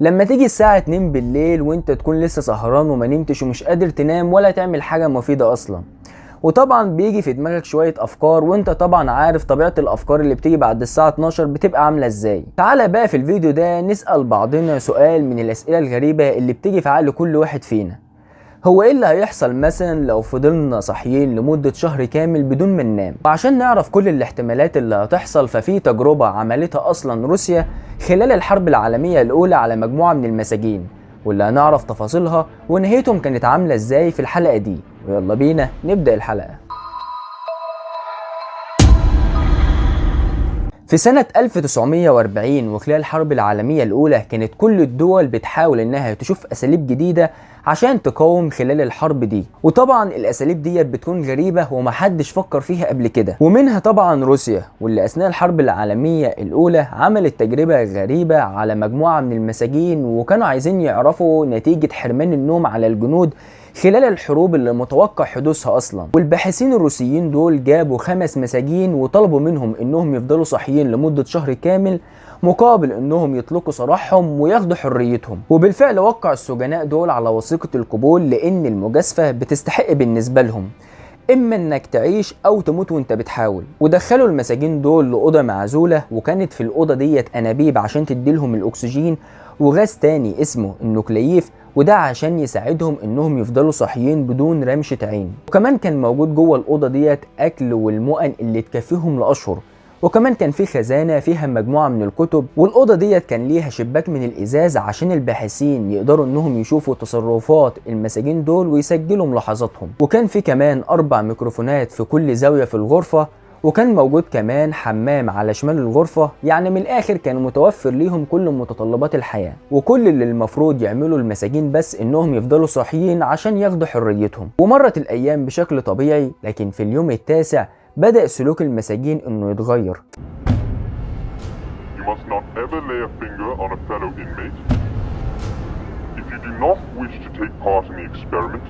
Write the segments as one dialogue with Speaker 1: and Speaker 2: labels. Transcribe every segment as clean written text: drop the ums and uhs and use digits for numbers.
Speaker 1: لما تيجي الساعة 2 بالليل وانت تكون لسه سهران وما نمتش ومش قادر تنام ولا تعمل حاجة مفيدة اصلا، وطبعا بيجي في دماغك شوية افكار، وانت طبعا عارف طبيعة الافكار اللي بتيجي بعد الساعة 12 بتبقى عاملة ازاي. تعالى بقى في الفيديو ده نسأل بعضنا سؤال من الاسئلة الغريبة اللي بتيجي في عقل كل واحد فينا. هو ايه اللي هيحصل مثلا لو فضلنا صاحيين لمدة شهر كامل بدون ما ننام؟ وعشان نعرف كل الاحتمالات اللي هتحصل، ففي تجربة عملتها اصلا روسيا خلال الحرب العالمية الاولى على مجموعة من المساجين، واللي هنعرف تفاصيلها ونهايتهم كانت عاملة ازاي في الحلقة دي. ويلا بينا نبدأ الحلقة. في سنة 1940 وخلال الحرب العالمية الأولى كانت كل الدول بتحاول إنها تشوف أساليب جديدة عشان تقاوم خلال الحرب دي، وطبعا الأساليب دي بتكون غريبة ومحدش فكر فيها قبل كده، ومنها طبعا روسيا، واللي أثناء الحرب العالمية الأولى عملت تجربة غريبة على مجموعة من المساجين، وكانوا عايزين يعرفوا نتيجة حرمان النوم على الجنود خلال الحروب اللي متوقع حدوثها اصلا. والباحثين الروسيين دول جابوا 5 مساجين وطلبوا منهم انهم يفضلوا صاحيين لمدة شهر كامل مقابل انهم يطلقوا سراحهم وياخدوا حريتهم. وبالفعل وقع السجناء دول على وثيقة القبول، لان المجازفة بتستحق بالنسبة لهم اما انك تعيش او تموت وانت بتحاول. ودخلوا المساجين دول لأوضة معزولة، وكانت في الأوضة ديت انابيب عشان تديلهم الاكسجين وغاز تاني اسمه النوكلييف، وده عشان يساعدهم انهم يفضلوا صاحيين بدون رمشة عين. وكمان كان موجود جوه الأوضة ديت اكل والمؤن اللي تكفيهم لأشهر، وكمان كان في خزانة فيها مجموعة من الكتب. والأوضة ديت كان ليها شباك من الإزاز عشان الباحثين يقدروا انهم يشوفوا تصرفات المساجين دول ويسجلوا ملاحظاتهم. وكان في كمان 4 ميكروفونات في كل زاوية في الغرفة، وكان موجود كمان حمام على شمال الغرفة. يعني من الآخر كان متوفر ليهم كل متطلبات الحياة، وكل اللي المفروض يعملوا المساجين بس انهم يفضلوا صاحيين عشان ياخدوا حريتهم. ومرت الأيام بشكل طبيعي، لكن في اليوم التاسع بدأ سلوك المساجين انه يتغير.
Speaker 2: You must not ever lay a finger on a fellow inmate. If you do not wish to take part in the experiment,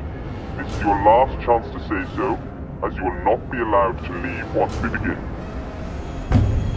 Speaker 2: this is your last chance to say so, as you will not be allowed to leave once we begin.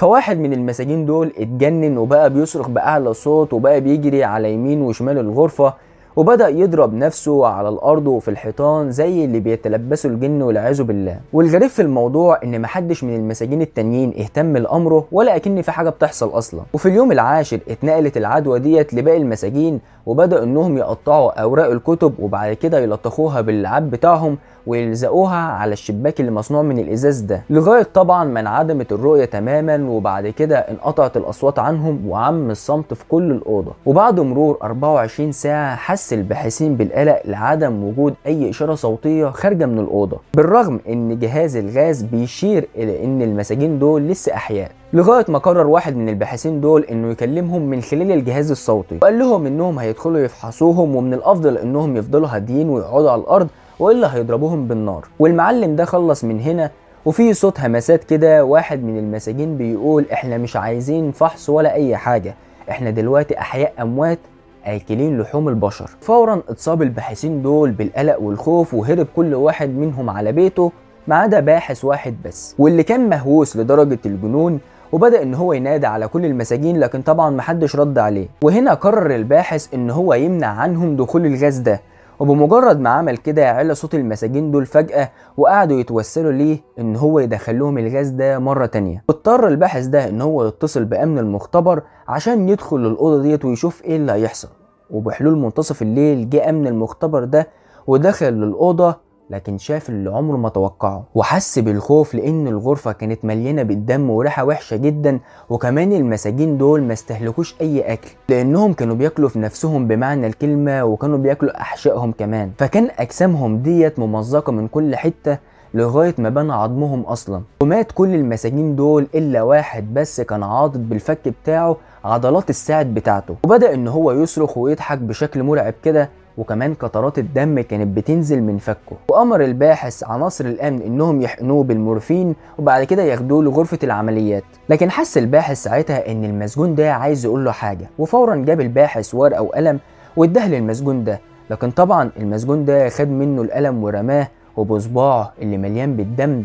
Speaker 1: فواحد من المساجين دول اتجنن وبقى بيصرخ بأعلى صوت، وبقى بيجري على يمين وشمال الغرفة، وبدأ يضرب نفسه على الأرض وفي الحيطان زي اللي بيتلبسوا الجن والعياذ بالله. والغريب في الموضوع إن محدش من المساجين التانيين اهتم لأمره، ولا أكن في حاجة بتحصل أصلا. وفي اليوم العاشر اتنقلت العدوى ديت لباقي المساجين، وبدأ إنهم يقطعوا أوراق الكتب وبعد كده يلطخوها باللعاب بتاعهم ويلزقوها على الشباك اللي مصنوع من الإزاز ده، لغاية طبعا ما انعدمت الرؤية تماما، وبعد كده انقطعت الأصوات عنهم وعم الصمت في كل الأوضة. وبعد مرور 24 ساعة حس الباحثين بالقلق لعدم وجود أي إشارة صوتية خارجة من الأوضة، بالرغم إن جهاز الغاز بيشير إلى إن المساجين دول لسه أحياء. لغاية ما قرر واحد من الباحثين دول انه يكلمهم من خلال الجهاز الصوتي، وقال لهم انهم هيدخلوا يفحصوهم، ومن الافضل انهم يفضلوا هاديين ويقعدوا على الارض والا هيضربوهم بالنار. والمعلم ده خلص من هنا، وفي صوت همسات كده، واحد من المساجين بيقول احنا مش عايزين فحص ولا اي حاجة، احنا دلوقتي احياء اموات اكلين لحوم البشر. فورا اتصاب الباحثين دول بالقلق والخوف، وهرب كل واحد منهم على بيته ما عدا باحث واحد بس، واللي كان مهووس لدرجة الجنون، وبدأ ان هو ينادي على كل المساجين، لكن طبعا محدش رد عليه. وهنا قرر الباحث ان هو يمنع عنهم دخول الغاز ده، وبمجرد ما عمل كده علا صوت المساجين دول فجأة، وقعدوا يتوسلوا ليه ان هو يدخلهم الغاز ده مرة تانية. اضطر الباحث ده ان هو يتصل بأمن المختبر عشان يدخل الأوضة ديت ويشوف ايه اللي هيحصل. وبحلول منتصف الليل جه أمن المختبر ده ودخل للأوضة، لكن شاف اللي عمره ما توقعه، وحس بالخوف لان الغرفة كانت مليانة بالدم وريحة وحشة جدا. وكمان المساجين دول ما استهلكوش اي اكل، لانهم كانوا بياكلوا في نفسهم بمعنى الكلمة، وكانوا بياكلوا احشائهم كمان، فكان اجسامهم ديت ممزقة من كل حتة لغاية ما بان عظمهم اصلا. ومات كل المساجين دول الا واحد بس كان عاضد بالفك بتاعه عضلات الساعد بتاعته، وبدأ ان هو يصرخ ويضحك بشكل مرعب كده، وكمان قطرات الدم كانت بتنزل من فكه. وامر الباحث عناصر الامن انهم يحقنوه بالمورفين وبعد كده ياخدوه لغرفة العمليات. لكن حس الباحث ساعتها ان المسجون ده عايز يقول له حاجة، وفورا جاب الباحث ورقة وقلم واداه للمسجون ده. لكن طبعا المسجون ده خد منه القلم ورماه، وبصباعه اللي مليان بالدم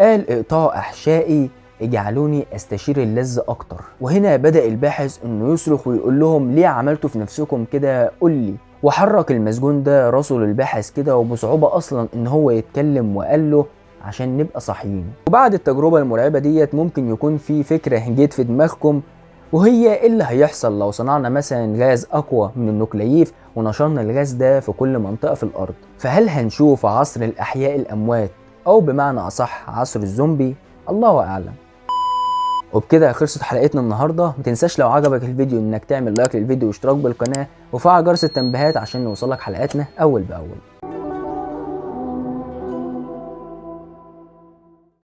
Speaker 1: قال اقطاع احشائي اجعلوني استشير اللذ اكتر. وهنا بدأ الباحث انه يصرخ ويقول لهم ليه عملتوا في نفسكم كده، قول لي. وحرك المسجون ده راسه للباحث كده، وبصعوبة اصلا ان هو يتكلم، وقال له عشان نبقى صاحيين. وبعد التجربة المرعبة ديت ممكن يكون في فكرة جيت في دماغكم، وهي ايه اللي هيحصل لو صنعنا مثلا غاز اقوى من النوكليف ونشرنا الغاز ده في كل منطقة في الارض. فهل هنشوف عصر الاحياء الاموات، او بمعنى اصح عصر الزومبي؟ الله اعلم. وبكده خلصت حلقتنا النهارده. متنساش لو عجبك الفيديو انك تعمل لايك للفيديو واشتراك بالقناة وفعل جرس التنبيهات عشان يوصلك حلقاتنا اول باول.